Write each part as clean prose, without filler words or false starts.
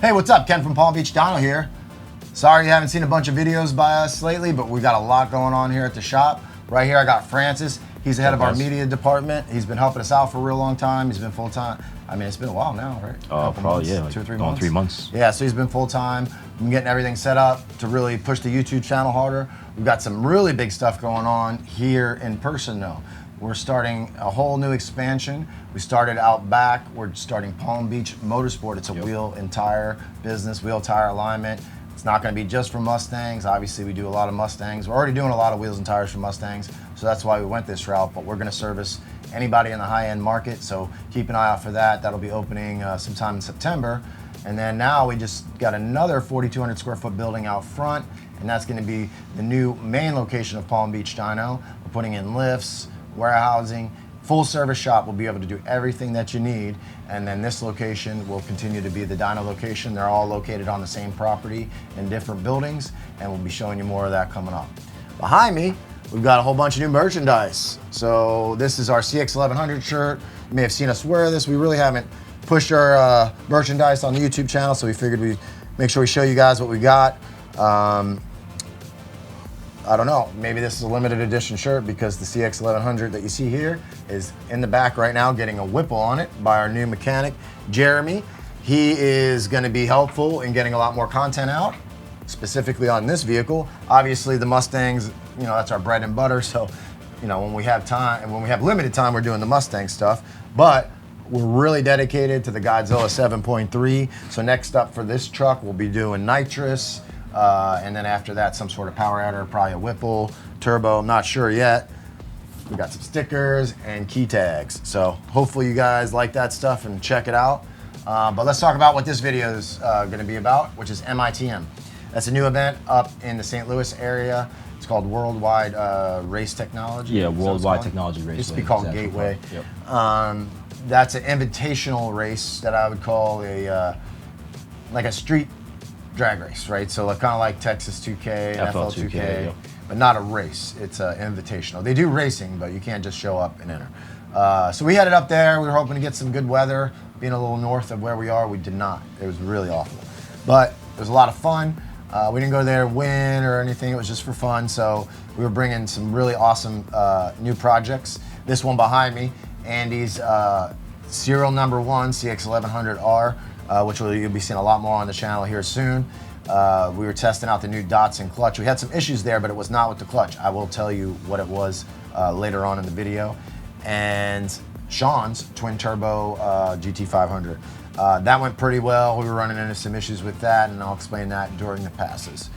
Hey, what's up? Ken from Palm Beach Dyno here. Sorry you haven't seen a bunch of videos by us lately, but we got a lot going on here at the shop. Right here I got Francis. He's the head of our media department. He's been helping us out for a real long time. He's been full-time. I mean, it's been a while now, right? Probably, months, yeah, like 2 or 3 going months. 3 months. Yeah, so he's been full-time. I'm getting everything set up to really push the YouTube channel harder. We've got some really big stuff going on here in person though. We're starting a whole new expansion. We started out back. We're starting Palm Beach Motorsport. It's a wheel and tire business, wheel tire alignment. It's not going to be just for Mustangs. Obviously, we do a lot of Mustangs. We're already doing a lot of wheels and tires for Mustangs, so that's why we went this route. But we're going to service anybody in the high-end market, so keep an eye out for that. That'll be opening sometime in September. And then now we just got another 4,200 square foot building out front, and that's going to be the new main location of Palm Beach Dyno. We're putting in lifts, warehousing, full service shop. Will be able to do everything that you need. And then this location will continue to be the Dyno location. They're all located on the same property in different buildings, and we'll be showing you more of that coming up. Behind me, we've got a whole bunch of new merchandise. So this is our CX1100 shirt. You may have seen us wear this. We really haven't pushed our merchandise on the YouTube channel, so we figured we'd make sure we show you guys what we got. I don't know, maybe this is a limited edition shirt because the CX1100 that you see here is in the back right now getting a Whipple on it by our new mechanic, Jeremy. He is gonna be helpful in getting a lot more content out, specifically on this vehicle. Obviously the Mustangs, you know, that's our bread and butter, so, you know, when we have time, and when we have limited time, we're doing the Mustang stuff, but we're really dedicated to the Godzilla 7.3. So next up for this truck, we'll be doing nitrous, and then after that, some sort of power adder, probably a Whipple, turbo, I'm not sure yet. We got some stickers and key tags. So hopefully you guys like that stuff and check it out. But let's talk about what this video is gonna be about, which is MITM. That's a new event up in the St. Louis area. It's called Worldwide Race Technology. Yeah, Worldwide Technology Race. It used to be called Gateway. Yep. That's an invitational race that I would call like a street drag race, right? So kind of like Texas 2K, NFL 2K, yep. But not a race. It's invitational. They do racing, but you can't just show up and enter. So we headed up there. We were hoping to get some good weather. Being a little north of where we are, we did not. It was really awful. But it was a lot of fun. We didn't go there to win or anything. It was just for fun. So we were bringing some really awesome new projects. This one behind me, Andy's serial number 1 CX1100R. Which you'll be seeing a lot more on the channel here soon. We were testing out the new Datsun clutch. We had some issues there, but it was not with the clutch. I will tell you what it was later on in the video. And Sean's twin turbo GT500. That went pretty well. We were running into some issues with that, and I'll explain that during the passes.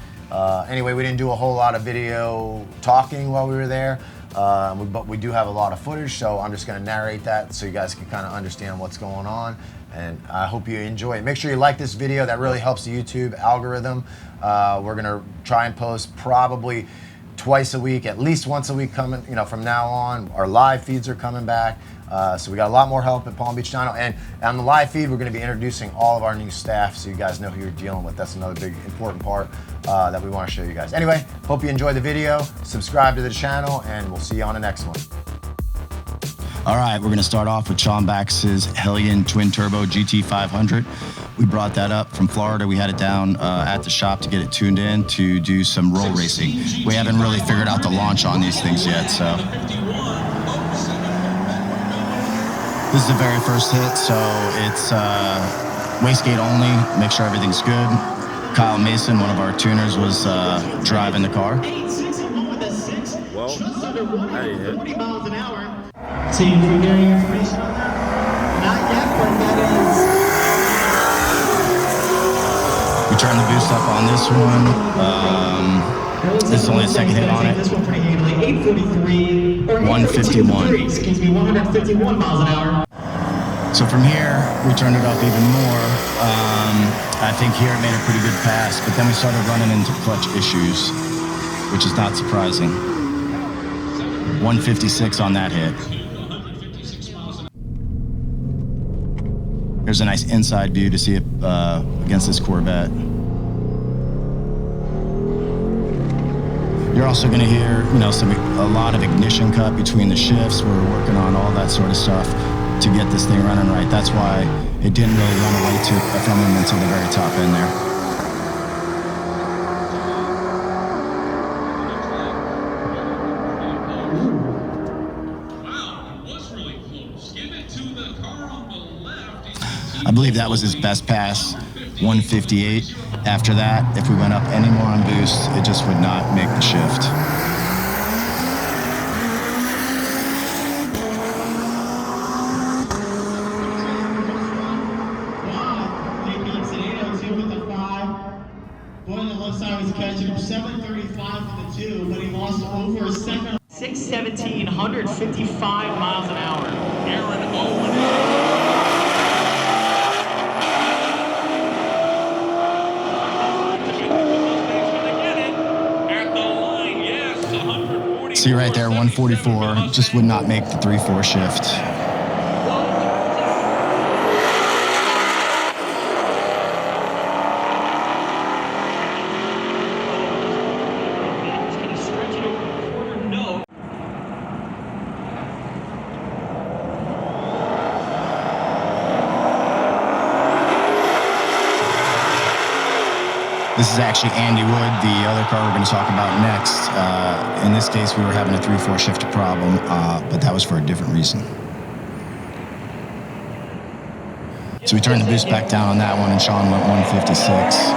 Anyway, we didn't do a whole lot of video talking while we were there, but we do have a lot of footage, so I'm just gonna narrate that so you guys can kind of understand what's going on. And I hope you enjoy it. Make sure you like this video. That really helps the YouTube algorithm. We're gonna try and post probably twice a week, at least once a week coming, you know, from now on. Our live feeds are coming back. So we got a lot more help at Palm Beach Dyno. And on the live feed, we're gonna be introducing all of our new staff so you guys know who you're dealing with. That's another big, important part that we wanna show you guys. Anyway, hope you enjoyed the video. Subscribe to the channel, and we'll see you on the next one. All right, we're gonna start off with Sean Bax's Hellion Twin Turbo GT500. We brought that up from Florida. We had it down at the shop to get it tuned in to do some roll racing. We haven't really figured out the launch on these things yet, so. This is the very first hit, so it's wastegate only. Make sure everything's good. Kyle Mason, one of our tuners, was driving the car. Well, I didn't hit. So you can get any information on that? Not yet, but that is... We turned the boost up on this one. This is only a second hit on it. This one pretty handily, 843 or 151. Excuse me, 151 miles an hour. So from here, we turned it up even more. I think here it made a pretty good pass, but then we started running into clutch issues, which is not surprising. 156 on that hit. Here's a nice inside view to see it against this Corvette. You're also going to hear, you know, a lot of ignition cut between the shifts. We're working on all that sort of stuff to get this thing running right. That's why it didn't really run away from him until the very top end there. I believe that was his best pass, 158. After that, if we went up any more on boost, it just would not make the shift. Boy on the left side was catching him 735 for the 2, but he lost over a second. 617, 155 miles an hour. Aaron Owen. See right there, 144, just would not make the 3-4 shift. This is actually Andy Wood, the other car we're going to talk about next. In this case, we were having a 3-4 shift problem, but that was for a different reason. So we turned the boost back down on that one, and Sean went 156.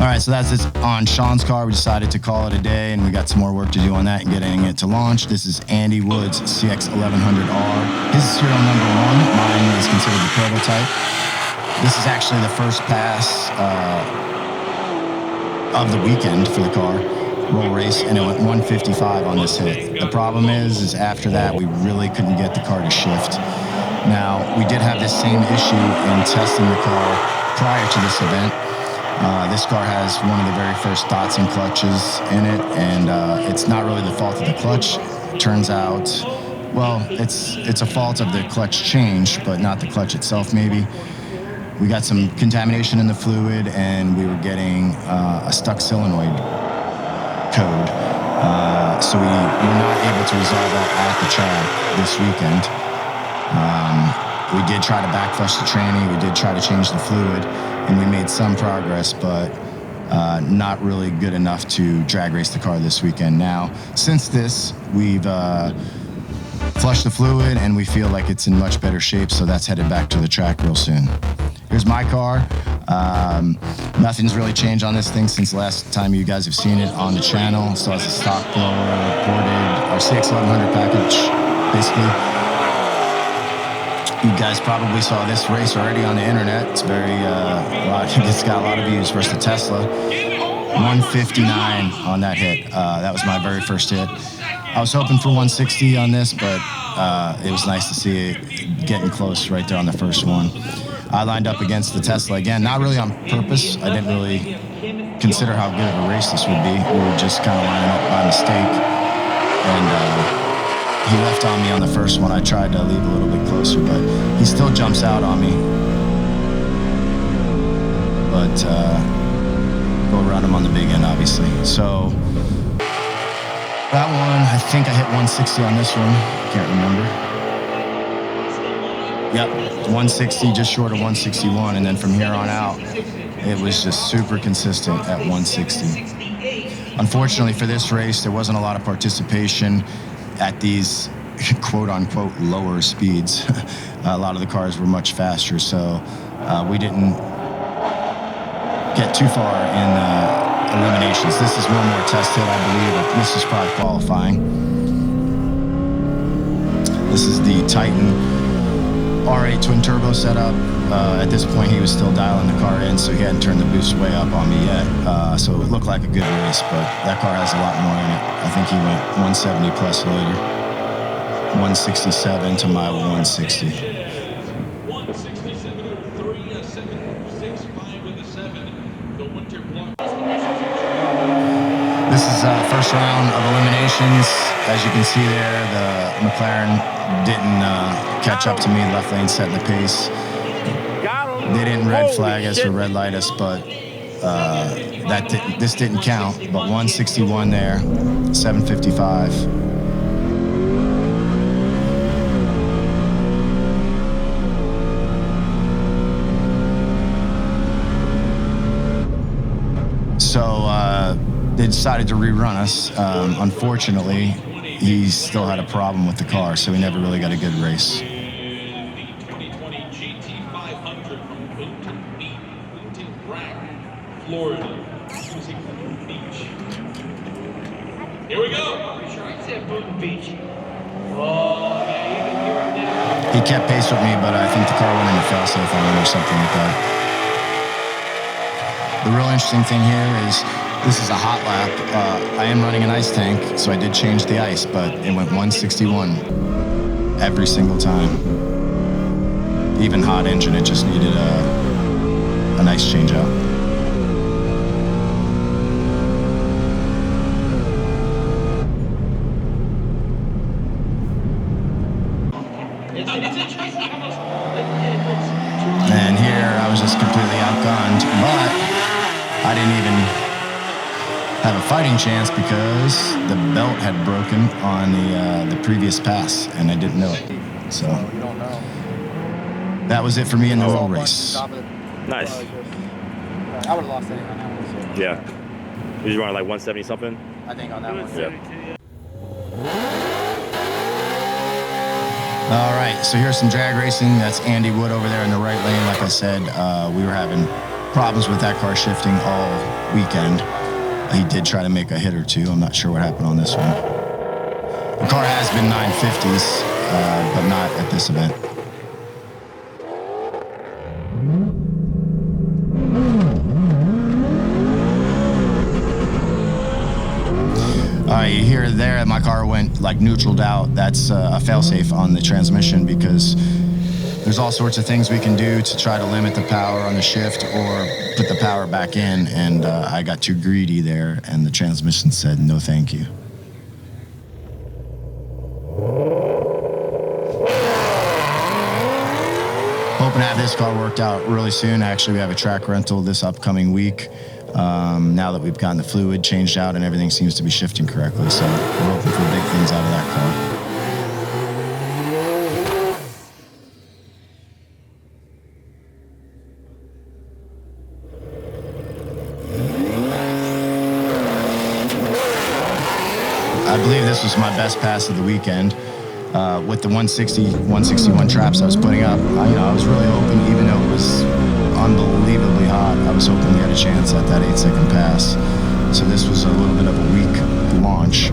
All right, so that's it on Sean's car. We decided to call it a day, and we got some more work to do on that and getting it to launch. This is Andy Wood's CX1100R. His is serial number 1. Mine is considered the prototype. This is actually the first pass of the weekend for the car, roll race, and it went 155 on this hit. The problem is after that, we really couldn't get the car to shift. Now, we did have this same issue in testing the car prior to this event. This car has one of the very first dots and clutches in it, and it's not really the fault of the clutch. Turns out, well, it's a fault of the clutch change, but not the clutch itself, maybe. We got some contamination in the fluid, and we were getting a stuck solenoid code. So we were not able to resolve that at the track this weekend. We did try to backflush the tranny, we did try to change the fluid, and we made some progress, but not really good enough to drag race the car this weekend. Now, since this, we've flushed the fluid, and we feel like it's in much better shape, so that's headed back to the track real soon. Here's my car. Nothing's really changed on this thing since the last time you guys have seen it on the channel. So it's a stock blower, ported, our CX1100 package, basically. You guys probably saw this race already on the internet. It's it's got a lot of views versus the Tesla. 159 on that hit. That was my very first hit. I was hoping for 160 on this, but it was nice to see it getting close right there on the first one. I lined up against the Tesla again, not really on purpose. I didn't really consider how good of a race this would be. We were just kind of lining up by mistake. And he left on me on the first one. I tried to leave a little bit closer, but he still jumps out on me. But go around him on the big end, obviously. So that one, I think I hit 160 on this one. Can't remember. Yep, 160, just short of 161. And then from here on out, it was just super consistent at 160. Unfortunately for this race, there wasn't a lot of participation at these quote-unquote lower speeds. A lot of the cars were much faster, so we didn't get too far in eliminations. This is one more test hit, I believe. This is probably qualifying. This is the Titan R8 twin turbo setup. At this point, he was still dialing the car in, so he hadn't turned the boost way up on me yet. So it looked like a good race, but that car has a lot more in it. I think he went 170 plus later. 167 to my 160. This is first round of eliminations. As you can see there, the McLaren didn't catch up to me. Left lane setting the pace. they didn't red flag us or red light us, but this didn't count. But 161 there, 755. So they decided to rerun us. Unfortunately, he still had a problem with the car, so we never really got a good race. The 2020 GT500 from Boonton Bragg, Florida. Using Boonton Beach. Here we go. Pretty sure I said Boonton Beach. Oh, yeah, you can hear it now. He kept pace with me, but I think the car went into failsafe on him or something like that. The real interesting thing here is this is a hot lap. I am running an ice tank, so I did change the ice, but it went 161 every single time. Even hot engine, it just needed an ice change out. And here I was just completely outgunned, but I didn't even have a fighting chance because the belt had broken on the previous pass, and I didn't know it. So that was it for me in the roll race. Nice. I would have lost anything on that one. So. Yeah. You running like 170 something? I think on that one. Yeah. All right, so here's some drag racing. That's Andy Wood over there in the right lane. Like I said, we were having problems with that car shifting all weekend. He did try to make a hit or two. I'm not sure what happened on this one. The car has been 950s, but not at this event. You hear there, my car went like neutraled out. That's a failsafe on the transmission because there's all sorts of things we can do to try to limit the power on the shift or put the power back in, and I got too greedy there, and the transmission said no thank you. Hoping to have this car worked out really soon. Actually, we have a track rental this upcoming week. Now that we've gotten the fluid changed out and everything seems to be shifting correctly, so we're hoping for big things out of that car. I believe this was my best pass of the weekend. With the 161 traps I was putting up, I was really hoping, even though it was unbelievably hot, I was hoping we had a chance at that 8-second pass. So this was a little bit of a weak launch.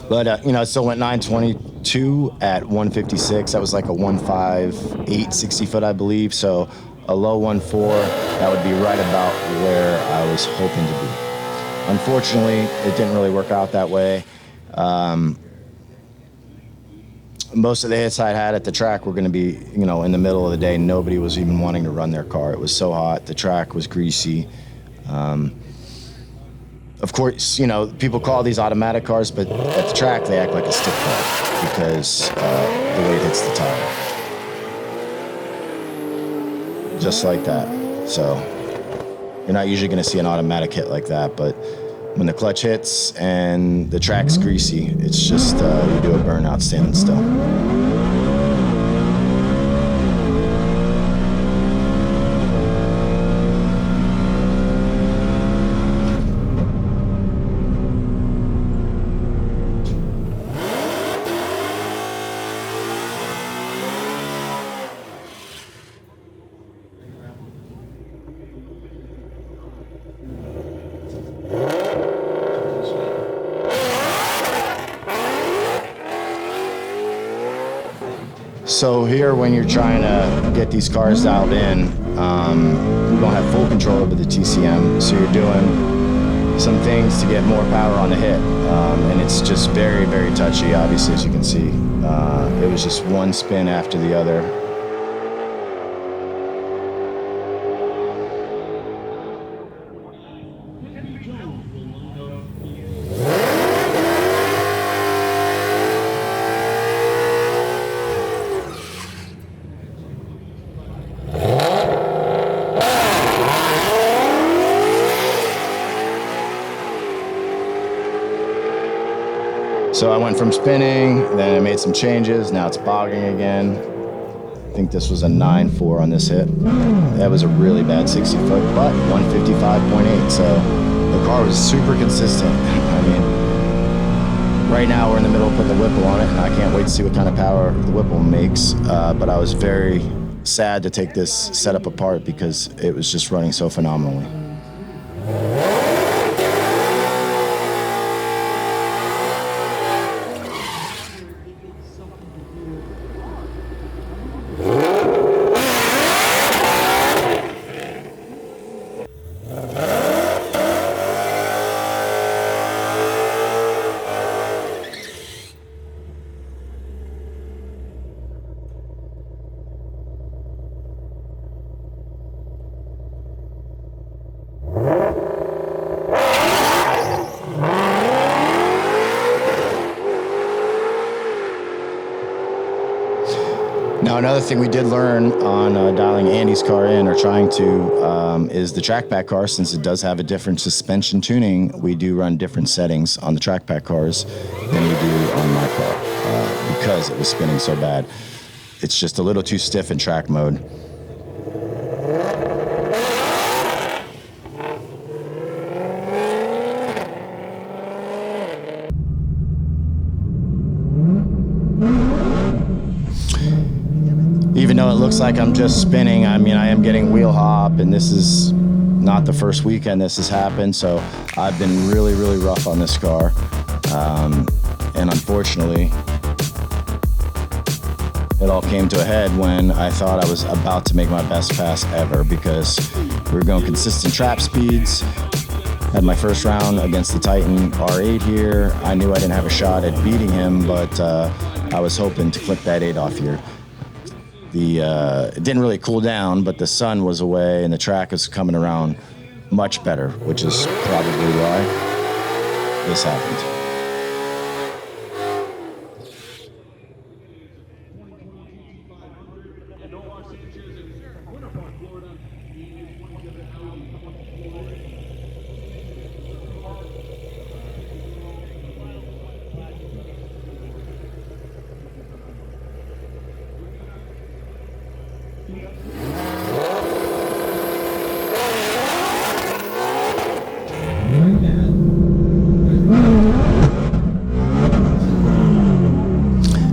But, it still went 922 at 156. That was like a 158, 60 foot, I believe. So a low 1.4, that would be right about where I was hoping to be. Unfortunately, it didn't really work out that way. Most of the hits I had at the track were going to be, in the middle of the day. Nobody was even wanting to run their car. It was so hot. The track was greasy. Of course, people call these automatic cars, but at the track they act like a stick car because the way it hits the tire. Just like that. So you're not usually going to see an automatic hit like that, but when the clutch hits and the track's greasy, it's just you do a burnout standing still. So here, when you're trying to get these cars dialed in, you don't have full control over the TCM, so you're doing some things to get more power on the hit, and it's just very, very touchy, obviously, as you can see. It was just one spin after the other. went from spinning, then it made some changes. Now it's bogging again. I think this was a 9.4 on this hit. That was a really bad 60 foot, but 155.8. So the car was super consistent. I mean, right now we're in the middle of putting the Whipple on it, and I can't wait to see what kind of power the Whipple makes. But I was very sad to take this setup apart because it was just running so phenomenally. Now, another thing we did learn on dialing Andy's car in, or trying to, is the track pack car. Since it does have a different suspension tuning, we do run different settings on the track pack cars than we do on my car because it was spinning so bad. It's just a little too stiff in track mode. Even though it looks like I'm just spinning, I mean, I am getting wheel hop, and this is not the first weekend this has happened, so I've been really, really rough on this car. And unfortunately, it all came to a head when I thought I was about to make my best pass ever, because we were going consistent trap speeds. Had my first round against the Titan R8 here. I knew I didn't have a shot at beating him, but I was hoping to clip that 8 off here. It didn't really cool down, but the sun was away and the track was coming around much better, which is probably why this happened.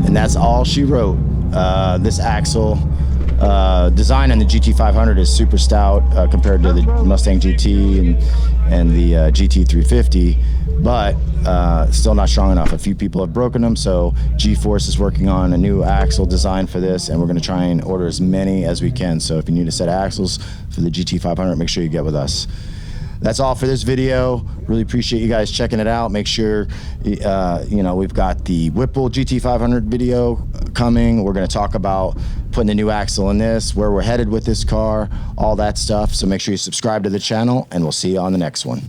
And that's all she wrote. This axle design on the GT500 is super stout compared to the Mustang GT and the GT350, but still not strong enough. A few people have broken them, so G-Force is working on a new axle design for this, and we're going to try and order as many as we can. So if you need a set of axles for the GT500, make sure you get with us. That's all for this video. Really appreciate you guys checking it out. Make sure, you know, we've got the Whipple GT500 video coming. We're going to talk about putting the new axle in this, where we're headed with this car, all that stuff. So make sure you subscribe to the channel, and we'll see you on the next one.